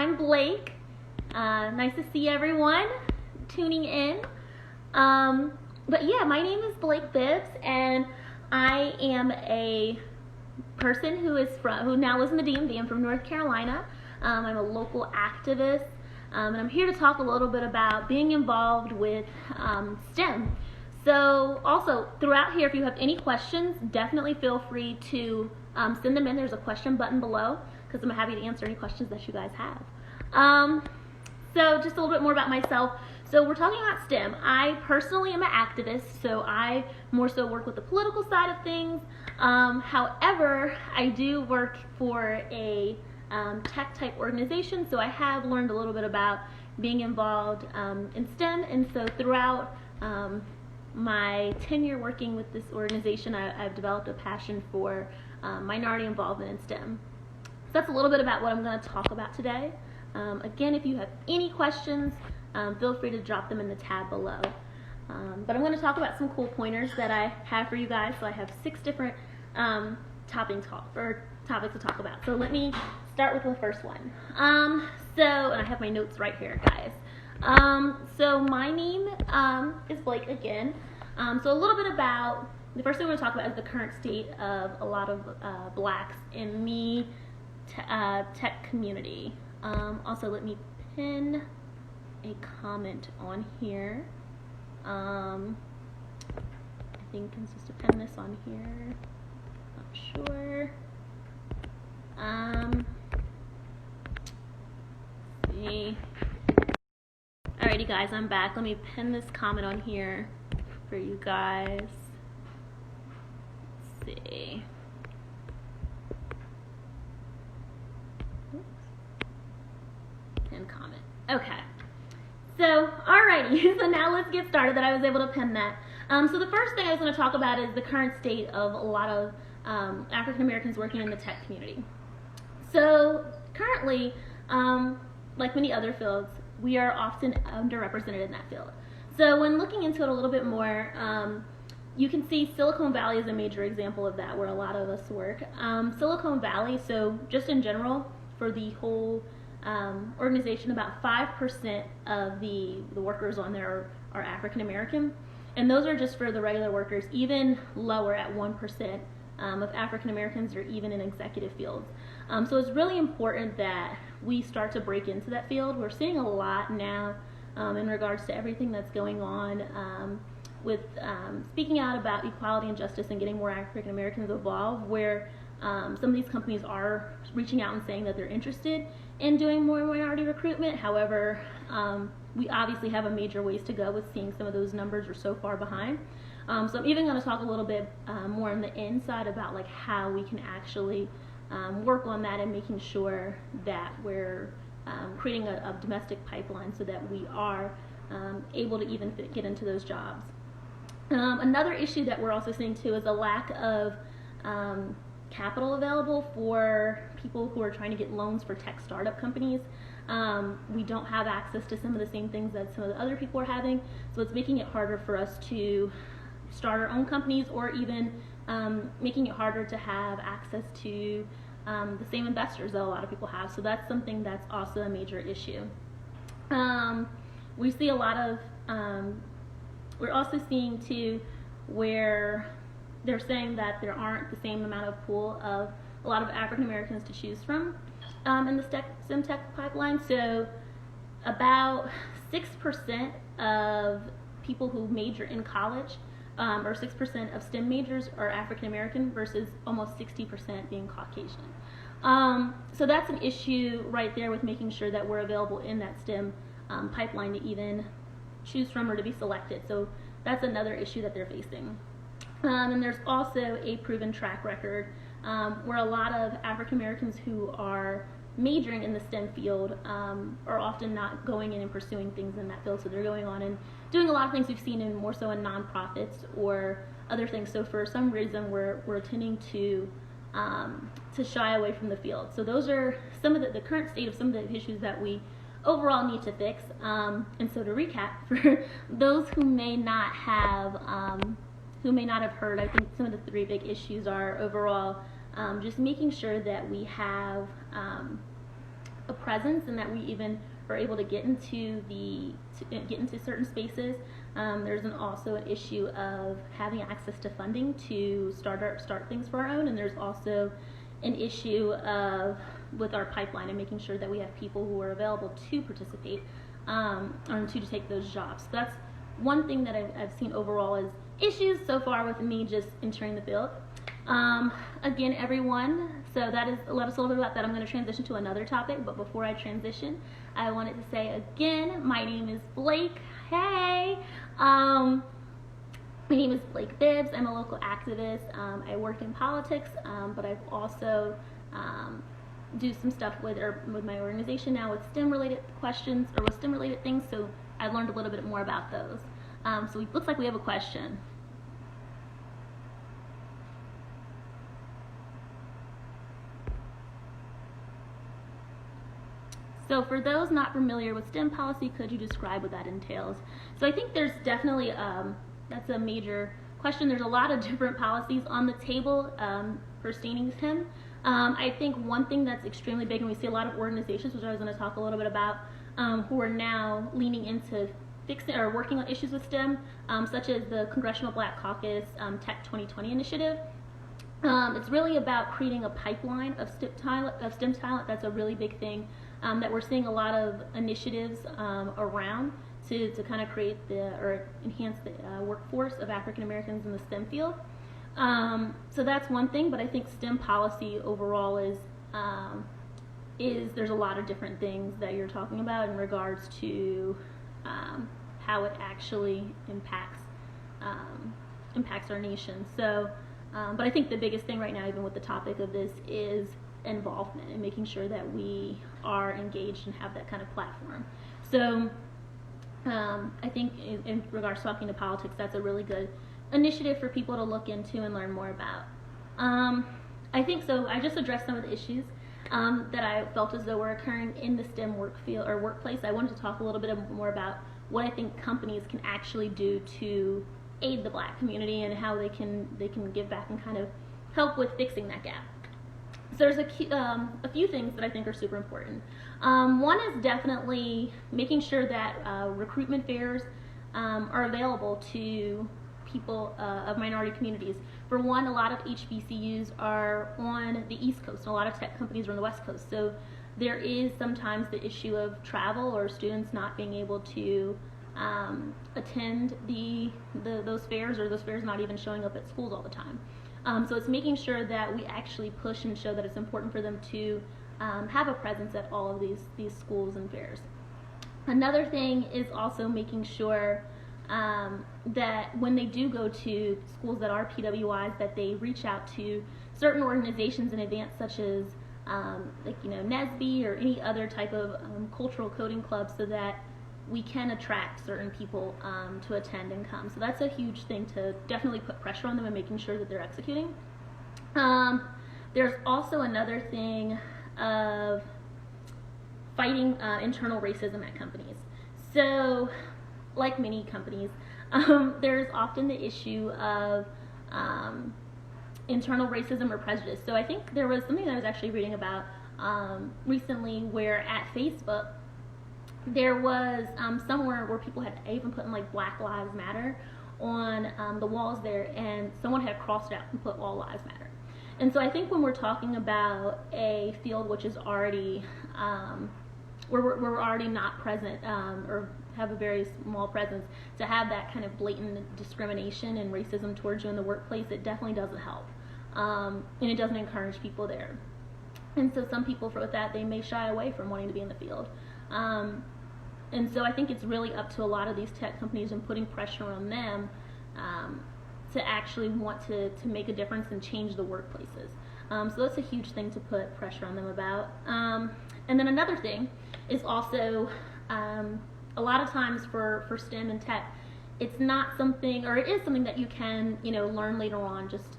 I'm Blake. Nice to see everyone tuning in. But yeah, my name is Blake Bibbs, and I am a person who now lives in the DMV. I'm from North Carolina. I'm a local activist, and I'm here to talk a little bit about being involved with STEM. So also throughout here, if you have any questions, definitely feel free to send them in. There's a question button below because I'm happy to answer any questions that you guys have. So just a little bit more about myself. So we're talking about STEM. I personally am an activist, so I more so work with the political side of things. However, I do work for a tech type organization, so I have learned a little bit about being involved in STEM, and so throughout my tenure working with this organization, I've developed a passion for minority involvement in STEM. So that's a little bit about what I'm going to talk about today. Again, if you have any questions, feel free to drop them in the tab below. But I'm going to talk about some cool pointers that I have for you guys. So I have 6 different topics to talk about. So let me start with the first one. And I have my notes right here, guys. So my name is Blake again. So a little bit about, the first thing we're going to talk about is the current state of a lot of blacks in the tech community. Also, let me pin a comment on here. I think I'm supposed to pin this on here. Not sure. See. Alrighty, guys, I'm back. Let me pin this comment on here for you guys. Let's see. Pin comment. Okay. So, alrighty. So now let's get started. That I was able to pin that. So the first thing I was going to talk about is the current state of a lot of African Americans working in the tech community. So currently, like many other fields, we are often underrepresented in that field. So when looking into it a little bit more, you can see Silicon Valley is a major example of that, where a lot of us work. Silicon Valley, so just in general, for the whole organization, about 5% of the workers on there are African American, and those are just for the regular workers. Even lower at 1% of African Americans are even in executive fields. So it's really important that we start to break into that field. We're seeing a lot now in regards to everything that's going on with speaking out about equality and justice and getting more African Americans involved, where some of these companies are reaching out and saying that they're interested in doing more minority recruitment. However, we obviously have a major ways to go with seeing some of those numbers are so far behind. So I'm even going to talk a little bit more on the inside about like how we can actually work on that and making sure that we're creating a domestic pipeline so that we are able to even get into those jobs. Another issue that we're also seeing too is a lack of capital available for people who are trying to get loans for tech startup companies. We don't have access to some of the same things that some of the other people are having, so it's making it harder for us to start our own companies, or even making it harder to have access to the same investors that a lot of people have. So that's something that's also a major issue. We see a lot of, we're also seeing too where they're saying that there aren't the same amount of pool of a lot of African Americans to choose from in the STEM tech pipeline. So about 6% of people who major in college, or 6% of STEM majors, are African American versus almost 60% being Caucasian. So that's an issue right there with making sure that we're available in that STEM pipeline to even choose from or to be selected. So that's another issue that they're facing. And there's also a proven track record where a lot of African Americans who are majoring in the STEM field are often not going in and pursuing things in that field. So they're going on and doing a lot of things we've seen in more so in nonprofits or other things. So for some reason we're tending to shy away from the field. So those are some of the current state of some of the issues that we overall need to fix. And so to recap, for those who may not have heard, I think some of the 3 big issues are overall just making sure that we have a presence and that we even are able to get into certain spaces. There's also an issue of having access to funding to start things for our own, and there's also an issue with our pipeline and making sure that we have people who are available to participate or to take those jobs. So that's one thing that I've seen overall as issues so far with me just entering the field. Again, everyone, so that is let us a little bit about that. I'm going to transition to another topic, but before I transition, I wanted to say again, my name is Blake. Hey! My name is Blake Bibbs. I'm a local activist. I work in politics, but I've also do some stuff with my organization now with STEM-related questions or with STEM-related things, so I learned a little bit more about those. So it looks like we have a question. So for those not familiar with STEM policy, could you describe what that entails? So I think there's definitely, that's a major question. There's a lot of different policies on the table pertaining to STEM. I think one thing that's extremely big, and we see a lot of organizations, which I was going to talk a little bit about, who are now leaning into fixing or working on issues with STEM, such as the Congressional Black Caucus Tech 2020 initiative. It's really about creating a pipeline of STEM talent. That's a really big thing that we're seeing a lot of initiatives around to kind of create or enhance the workforce of African Americans in the STEM field. So that's one thing, but I think STEM policy overall is there's a lot of different things that you're talking about in regards to how it actually impacts our nation. So, but I think the biggest thing right now, even with the topic of this, is involvement and making sure that we are engaged and have that kind of platform. So I think in regards to talking to politics, that's a really good initiative for people to look into and learn more about. I think so. I just addressed some of the issues that I felt as though were occurring in the STEM work field or workplace. I wanted to talk a little bit more about what I think companies can actually do to aid the Black community and how they can give back and kind of help with fixing that gap. So there's a few things that I think are super important. One is definitely making sure that recruitment fairs are available to people of minority communities. For one, a lot of HBCUs are on the East Coast, and a lot of tech companies are on the West Coast. So there is sometimes the issue of travel or students not being able to attend those fairs, or those fairs not even showing up at schools all the time. So it's making sure that we actually push and show that it's important for them to have a presence at all of these schools and fairs. Another thing is also making sure that when they do go to schools that are PWIs, that they reach out to certain organizations in advance, such as NSBE or any other type of cultural coding club, so that we can attract certain people to attend and come. So that's a huge thing to definitely put pressure on them and making sure that they're executing. There's also another thing of fighting internal racism at companies. So, like many companies, there's often the issue of internal racism or prejudice. So I think there was something that I was actually reading about recently where at Facebook, there was somewhere where people had even put in like Black Lives Matter on the walls there, and someone had crossed it out and put All Lives Matter. And so I think when we're talking about a field which is already, where we're already not present or have a very small presence, to have that kind of blatant discrimination and racism towards you in the workplace, it definitely doesn't help. And it doesn't encourage people there. And so some people, with that, they may shy away from wanting to be in the field. And so I think it's really up to a lot of these tech companies and putting pressure on them to actually want to make a difference and change the workplaces. So that's a huge thing to put pressure on them about. And then another thing is also a lot of times for STEM and tech, it's not something, or it is something that you can learn later on just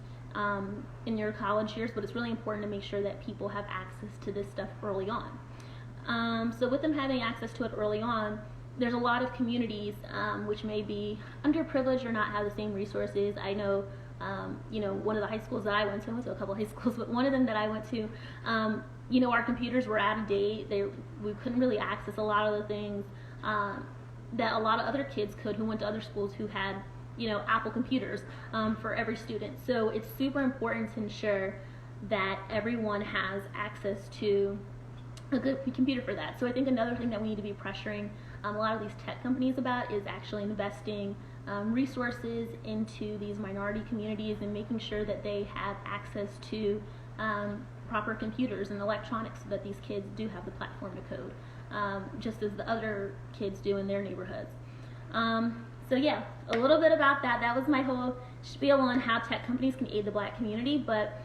in your college years, but it's really important to make sure that people have access to this stuff early on. So with them having access to it early on, there's a lot of communities which may be underprivileged or not have the same resources. I know, one of the high schools that I went to a couple of high schools, but one of them that I went to, our computers were out of date. We couldn't really access a lot of the things that a lot of other kids could who went to other schools who had, Apple computers for every student. So it's super important to ensure that everyone has access to a good computer for that. So I think another thing that we need to be pressuring a lot of these tech companies about is actually investing resources into these minority communities and making sure that they have access to proper computers and electronics so that these kids do have the platform to code, just as the other kids do in their neighborhoods. So yeah, a little bit about that. That was my whole spiel on how tech companies can aid the Black community, but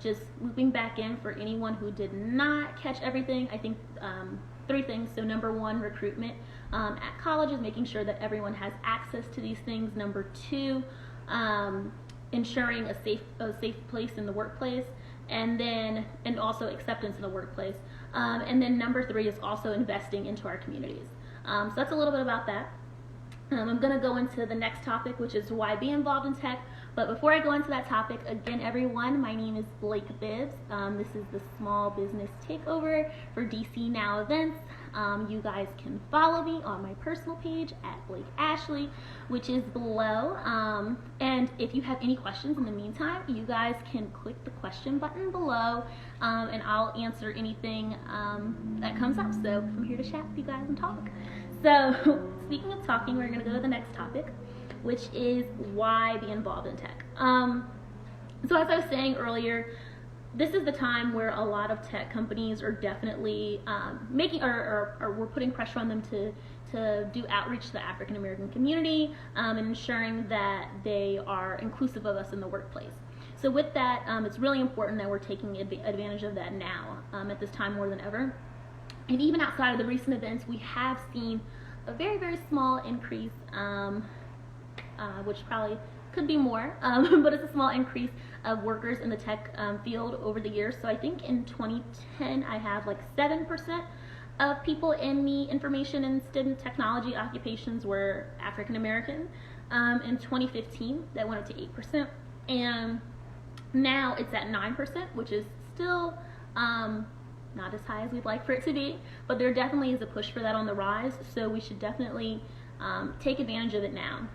just looping back in for anyone who did not catch everything, I think 3 things. So number 1, recruitment at colleges, making sure that everyone has access to these things. Number 2, ensuring a safe place in the workplace, and also acceptance in the workplace. And then number 3 is also investing into our communities. So that's a little bit about that. I'm going to go into the next topic, which is why be involved in tech. But before I go into that topic, again, everyone, my name is Blaike Bibbs. This is the Small Business Takeover for DC Now events. You guys can follow me on my personal page at Blake Ashley, which is below. And if you have any questions in the meantime, you guys can click the question button below, and I'll answer anything that comes up. So I'm here to chat with you guys and talk. So speaking of talking, we're going to go to the next topic, which is why be involved in tech. So as I was saying earlier, this is the time where a lot of tech companies are definitely making, or we're putting pressure on them to do outreach to the African American community and ensuring that they are inclusive of us in the workplace. So with that, it's really important that we're taking advantage of that now at this time more than ever. And even outside of the recent events, we have seen a very, very small increase, which probably could be more, but it's a small increase of workers in the tech field over the years. So I think in 2010, I have like 7% of people in the information and STEM technology occupations were African American. In 2015, that went up to 8%. And now it's at 9%, which is still not as high as we'd like for it to be, but there definitely is a push for that on the rise, so we should definitely take advantage of it now.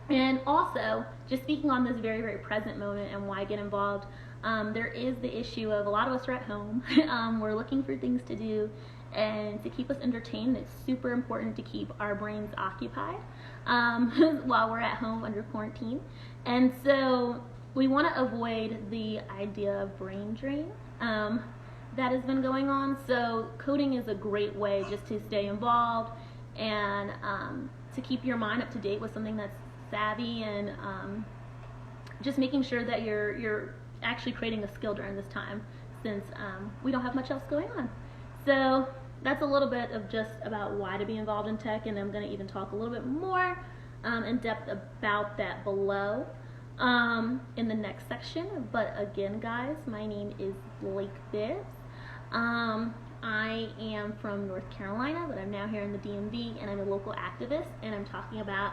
And also, just speaking on this very, very present moment and why get involved, there is the issue of a lot of us are at home. We're looking for things to do, and to keep us entertained, it's super important to keep our brains occupied while we're at home under quarantine. And so we want to avoid the idea of brain drain that has been going on. So coding is a great way just to stay involved and to keep your mind up to date with something that's savvy, and just making sure that you're actually creating a skill during this time, since we don't have much else going on. So that's a little bit of just about why to be involved in tech, and I'm going to even talk a little bit more in depth about that below in the next section. But again, guys, my name is Blaike Bibbs. I am from North Carolina, but I'm now here in the DMV, and I'm a local activist, and I'm talking about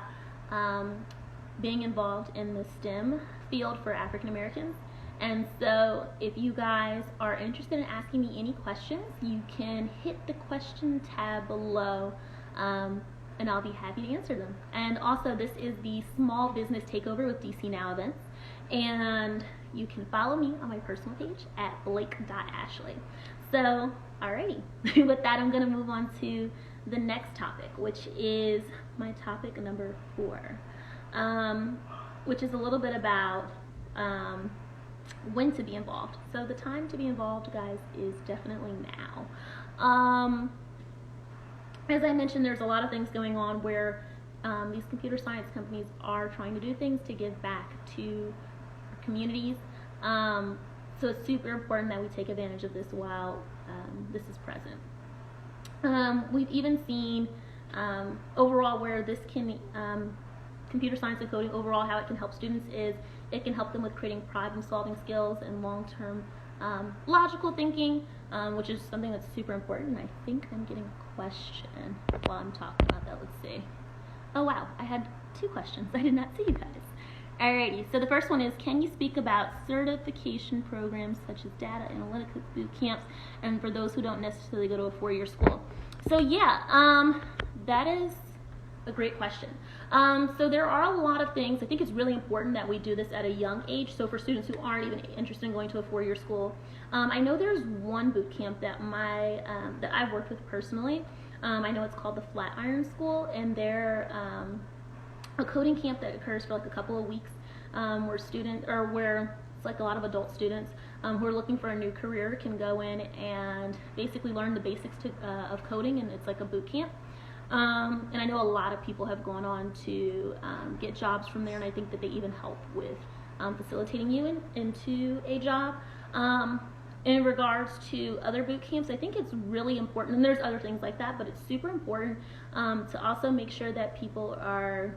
being involved in the STEM field for African Americans. And so if you guys are interested in asking me any questions, you can hit the question tab below, and I'll be happy to answer them. And also, this is the Small Business Takeover with DC Now events, and you can follow me on my personal page at blake.ashley. So, alrighty, with that, I'm going to move on to the next topic, which is my topic number 4, which is a little bit about when to be involved. So the time to be involved, guys, is definitely now. As I mentioned, there's a lot of things going on where these computer science companies are trying to do things to give back to our communities. So it's super important that we take advantage of this while this is present. We've even seen overall where this can, computer science and coding overall, how it can help students is it can help them with creating problem-solving skills and long-term logical thinking, which is something that's super important. And I think I'm getting a question while I'm talking about that. Let's see. Oh wow, I had 2 questions. I did not see you guys. Alrighty, so the first one is, can you speak about certification programs such as data analytics boot camps, and for those who don't necessarily go to a 4-year school? So yeah, that is a great question. So there are a lot of things. I think it's really important that we do this at a young age. So for students who aren't even interested in going to a 4-year school, I know there's one boot camp that that I've worked with personally. I know it's called the Flatiron School, and they're a coding camp that occurs for like a couple of weeks, where it's like a lot of adult students who are looking for a new career can go in and basically learn the basics of coding, and it's like a boot camp. And I know a lot of people have gone on to get jobs from there, and I think that they even help with facilitating you into a job. In regards to other boot camps, I think it's really important, and there's other things like that, but it's super important to also make sure that people are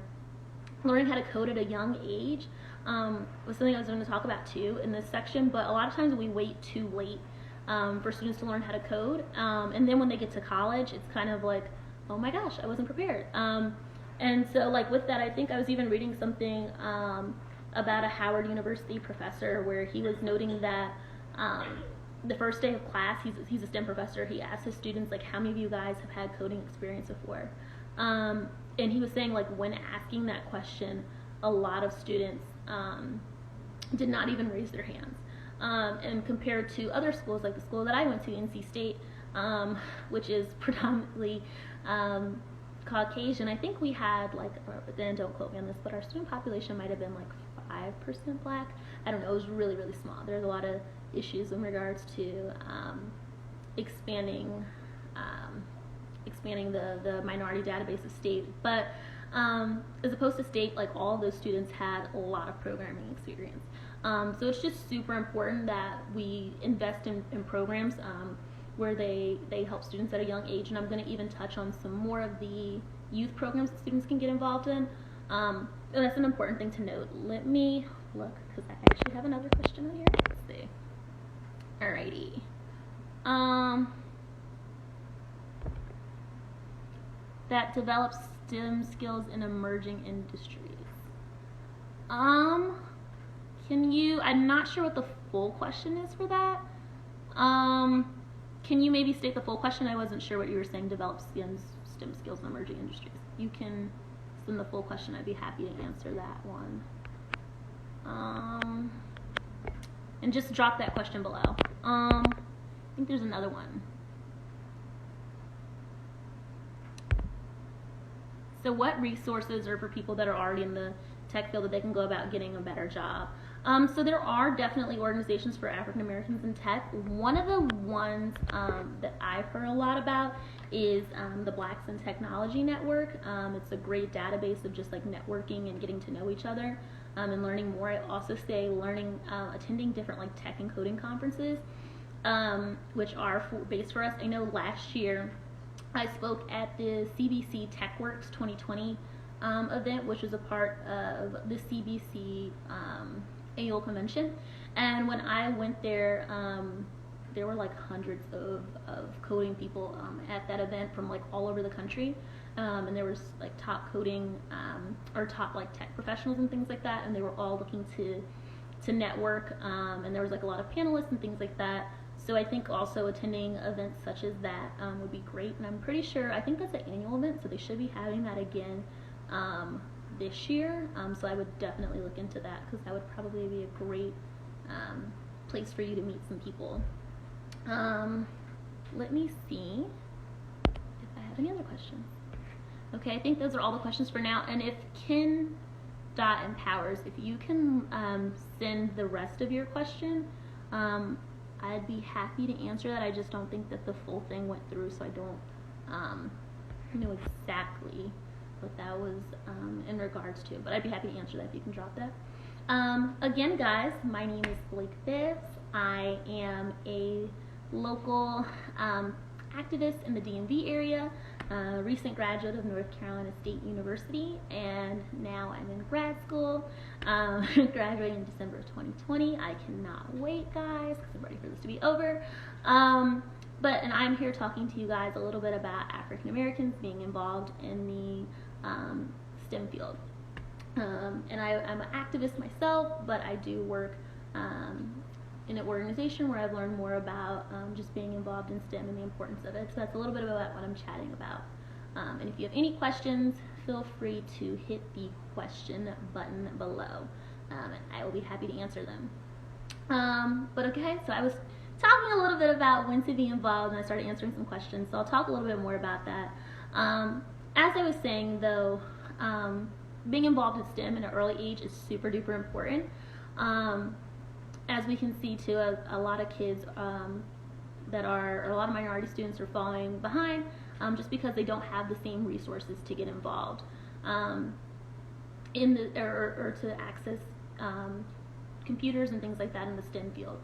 learning how to code at a young age. Was something I was going to talk about too in this section, but a lot of times we wait too late for students to learn how to code, and then when they get to college, it's kind of like, oh my gosh, I wasn't prepared. And so like with that, I think I was even reading something about a Howard University professor where he was noting that the first day of class, he's a STEM professor, he asked his students, like, how many of you guys have had coding experience before? And he was saying, like, when asking that question, a lot of students did not even raise their hands. And compared to other schools, like the school that I went to, NC State, which is predominantly Caucasian, I think we had, like, then don't quote me on this, but our student population might have been like 5% black. I don't know, it was really, really small. There's a lot of issues in regards to expanding the minority database of state, but as opposed to state, like, all of those students had a lot of programming experience. So it's just super important that we invest in programs where they help students at a young age, and I'm going to even touch on some more of the youth programs that students can get involved in. And that's an important thing to note. Let me look, because I actually have another question on here. Let's see. Alrighty. That develops STEM skills in emerging industries. I'm not sure what the full question is for that. Can you maybe state the full question? I wasn't sure what you were saying, develop STEM skills in emerging industries. You can send the full question. I'd be happy to answer that one. And just drop that question below. I think there's another one. So what resources are for people that are already in the tech field that they can go about getting a better job? So there are definitely organizations for African Americans in tech. One of the ones that I've heard a lot about is the Blacks in Technology Network. It's a great database of just like networking and getting to know each other and learning more. I also say attending different like tech and coding conferences, which are based for us. I know last year I spoke at the CBC TechWorks 2020 event, which was a part of the CBC annual convention, and when I went there, there were like hundreds of coding people at that event from like all over the country, and there was like top coding or top like tech professionals and things like that, and they were all looking to network, and there was like a lot of panelists and things like that. So I think also attending events such as that would be great, and I'm pretty sure, I think that's an annual event, so they should be having that again this year, so I would definitely look into that, because that would probably be a great place for you to meet some people. Let me see if I have any other questions. Okay, I think those are all the questions for now, and if Ken.empowers, if you can send the rest of your question, I'd be happy to answer that. I just don't think that the full thing went through, so I don't know exactly what that was in regards to, but I'd be happy to answer that if you can drop that. Again, guys, my name is Blake Bibbs. I am a local activist in the DMV area, recent graduate of North Carolina State University, and now I'm in grad school, graduating in December of 2020. I cannot wait, guys, because I'm ready for this to be over. And I'm here talking to you guys a little bit about African Americans being involved in the STEM field. And I'm an activist myself, but I do work in an organization where I've learned more about just being involved in STEM and the importance of it. So that's a little bit about what I'm chatting about. And if you have any questions, feel free to hit the question button below, and I will be happy to answer them. But okay, so I was talking a little bit about when to be involved, and I started answering some questions, so I'll talk a little bit more about that. As I was saying, though, being involved in STEM at an early age is super duper important. As we can see too, a lot of kids or a lot of minority students are falling behind just because they don't have the same resources to get involved or to access computers and things like that in the STEM field.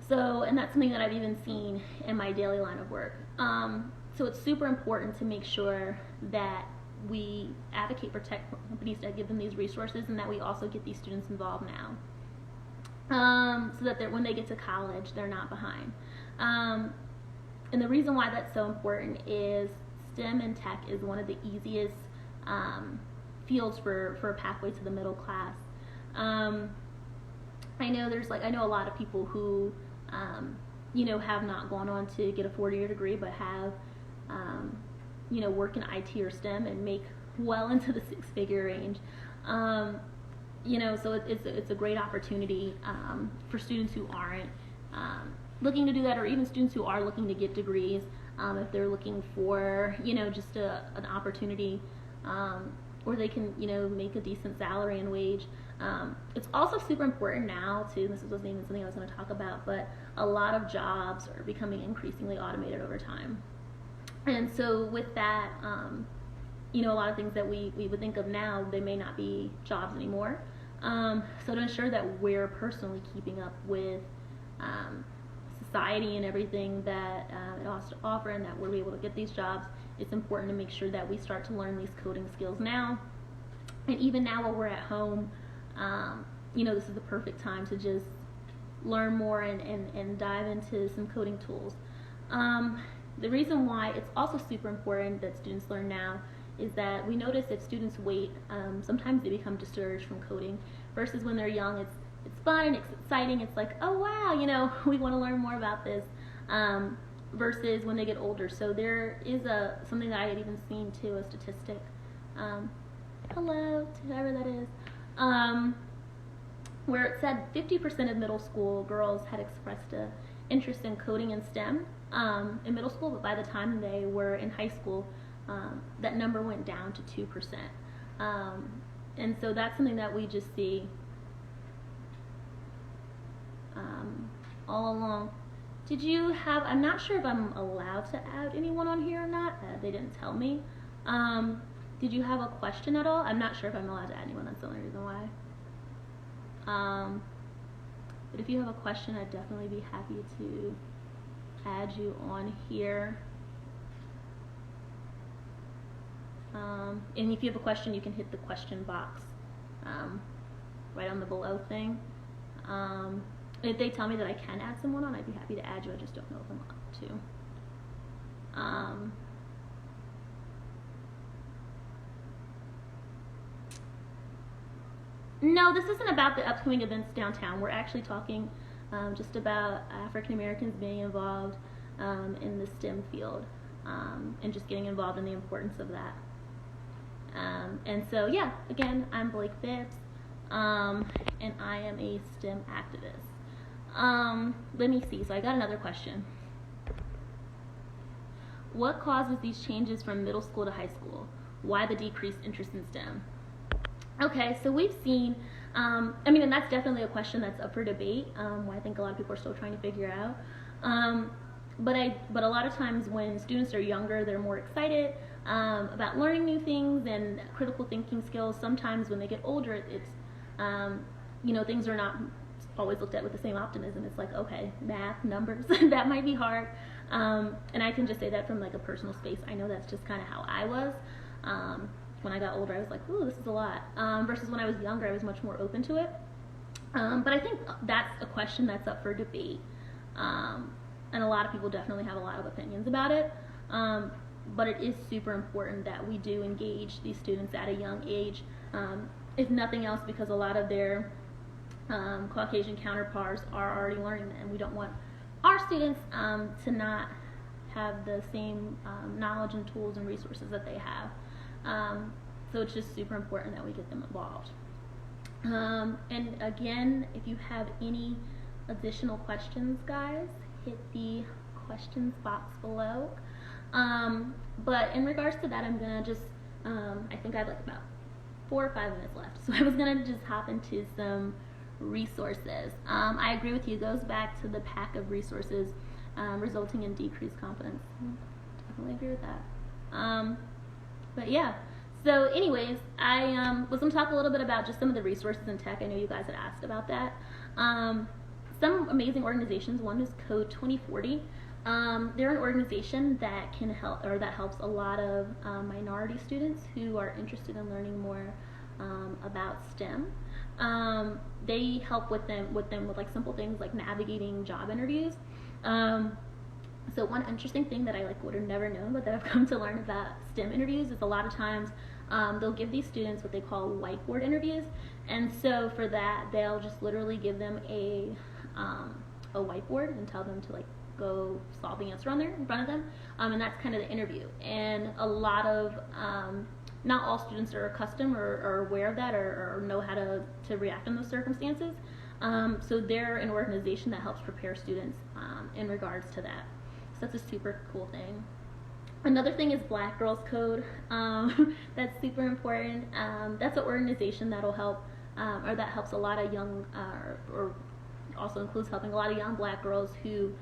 So, and that's something that I've even seen in my daily line of work. So it's super important to make sure that we advocate for tech companies to give them these resources, and that we also get these students involved now, so that when they get to college, they're not behind. And the reason why that's so important is STEM and tech is one of the easiest fields for a pathway to the middle class. I know a lot of people who have not gone on to get a 4-year degree, but have work in IT or STEM and make well into the 6-figure range. So it's a great opportunity for students who aren't looking to do that, or even students who are looking to get degrees, if they're looking for just an opportunity where they can make a decent salary and wage. It's also super important now too, and this wasn't even something I was going to talk about, but a lot of jobs are becoming increasingly automated over time. And so with that, a lot of things that we would think of now, they may not be jobs anymore. So to ensure that we're personally keeping up with society and everything that it has to offer, and that we're able to get these jobs, it's important to make sure that we start to learn these coding skills now. And even now while we're at home, this is the perfect time to just learn more and dive into some coding tools. The reason why it's also super important that students learn now is that we notice if students wait, sometimes they become discouraged from coding, versus when they're young, it's fun and it's exciting. It's like, oh wow, we want to learn more about this, versus when they get older. So there is something that I had even seen too, a statistic. Hello to whoever that is. Where it said 50% of middle school girls had expressed an interest in coding and STEM in middle school, but by the time they were in high school, that number went down to 2%. And so that's something that we just see all along. I'm not sure if I'm allowed to add anyone on here or not. They didn't tell me. Did you have a question at all? I'm not sure if I'm allowed to add anyone. That's the only reason why. But if you have a question, I'd definitely be happy to add you on here. And if you have a question, you can hit the question box right on the below thing. If they tell me that I can add someone on, I'd be happy to add you. I just don't know if I'm allowed to. No, this isn't about the upcoming events downtown. We're actually talking just about African Americans being involved in the STEM field, and just getting involved in the importance of that. And so, yeah, again, I'm Blake Bibbs, and I am a STEM activist. Let me see. So I got another question. What causes these changes from middle school to high school? Why the decreased interest in STEM? Okay, so we've seen, and that's definitely a question that's up for debate. I think a lot of people are still trying to figure out. But a lot of times when students are younger, they're more excited about learning new things and critical thinking skills. Sometimes when they get older, it's things are not always looked at with the same optimism. It's like, okay, math, numbers, that might be hard. And I can just say that from like a personal space. I know that's just kind of how I was. When I got older, I was like, ooh, this is a lot. Versus when I was younger, I was much more open to it. But I think that's a question that's up for debate. And a lot of people definitely have a lot of opinions about it. But it is super important that we do engage these students at a young age, if nothing else, because a lot of their Caucasian counterparts are already learning that, and we don't want our students to not have the same knowledge and tools and resources that they have. So it's just super important that we get them involved. And again, if you have any additional questions, guys, hit the questions box below. But in regards to that, I'm gonna just, I think I have like about 4 or 5 minutes left. So I was gonna just hop into some resources. I agree with you, it goes back to the pack of resources resulting in decreased confidence. Definitely agree with that. But yeah, so anyways, I was gonna talk a little bit about just some of the resources in tech. I know you guys had asked about that. Some amazing organizations. One is Code 2040. They're an organization that can help, or that helps a lot of minority students who are interested in learning more about STEM. They help with them with like simple things like navigating job interviews. So one interesting thing that I like would have never known, but that I've come to learn about STEM interviews, is a lot of times they'll give these students what they call whiteboard interviews, and so for that they'll just literally give them a whiteboard and tell them to like go solve the answer on there in front of them, and that's kind of the interview. And a lot of not all students are accustomed or aware of that, or know how to react in those circumstances. So they're an organization that helps prepare students in regards to that. So that's a super cool thing. Another thing is Black Girls Code. That's super important. That's an organization that'll help, or that helps a lot of young, or also includes helping a lot of young Black girls who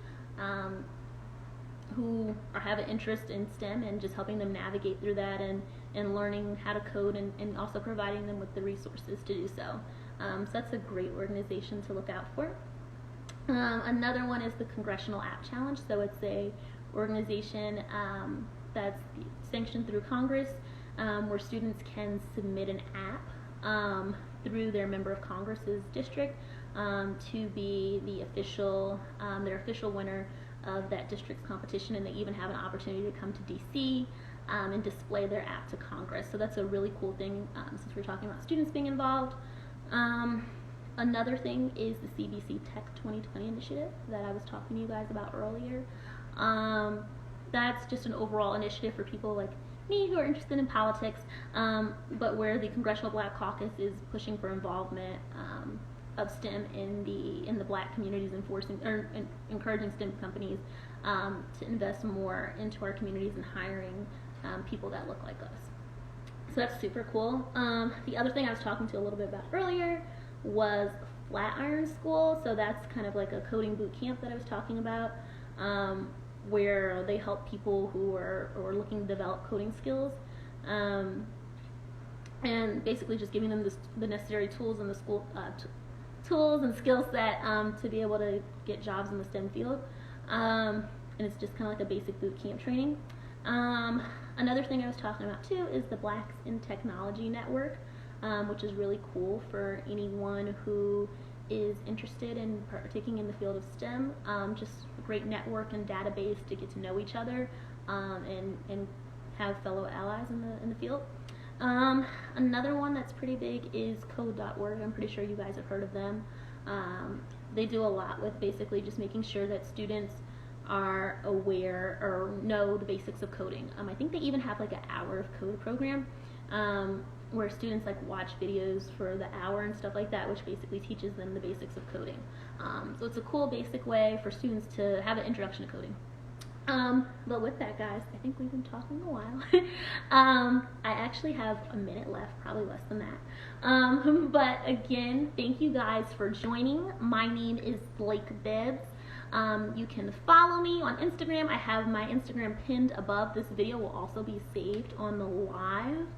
have an interest in STEM, and just helping them navigate through that and learning how to code, and also providing them with the resources to do so. So that's a great organization to look out for. Another one is the Congressional App Challenge. So it's a organization that's sanctioned through Congress, where students can submit an app through their member of Congress's district to be the official, their official winner of that district's competition, and they even have an opportunity to come to DC and display their app to Congress. So that's a really cool thing, since we're talking about students being involved. Another thing is the CBC Tech 2020 initiative that I was talking to you guys about earlier. That's just an overall initiative for people like me who are interested in politics, but where the Congressional Black Caucus is pushing for involvement of STEM in the Black communities, encouraging STEM companies to invest more into our communities and hiring people that look like us. So that's super cool. The other thing I was talking to a little bit about earlier was Flatiron School. So that's kind of like a coding boot camp that I was talking about, where they help people who are looking to develop coding skills, and basically just giving them the necessary tools in the school, tools and skill set to be able to get jobs in the STEM field. And it's just kind of like a basic boot camp training. Another thing I was talking about too is the Blacks in Technology Network, which is really cool for anyone who is interested in partaking in the field of STEM. Just a great network and database to get to know each other, and have fellow allies in the field. Another one that's pretty big is code.org. I'm pretty sure you guys have heard of them. They do a lot with basically just making sure that students are aware or know the basics of coding. I think they even have like an hour of code program, where students like watch videos for the hour and stuff like that, which basically teaches them the basics of coding. So it's a cool basic way for students to have an introduction to coding. But with that, guys, I think we've been talking a while. I actually have a minute left, probably less than that. But again, thank you guys for joining. My name is Blaike Bibbs. You can follow me on Instagram. I have my Instagram pinned above. This video will also be saved on the live.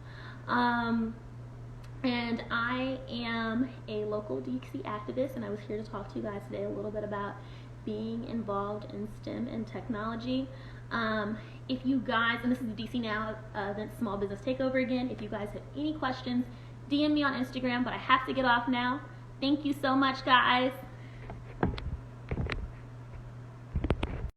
And I am a local DC activist, and I was here to talk to you guys today a little bit about being involved in STEM and technology. If you guys, and this is the DC Now Small Business Takeover again, if you guys have any questions, DM me on Instagram, but I have to get off now. Thank you so much, guys.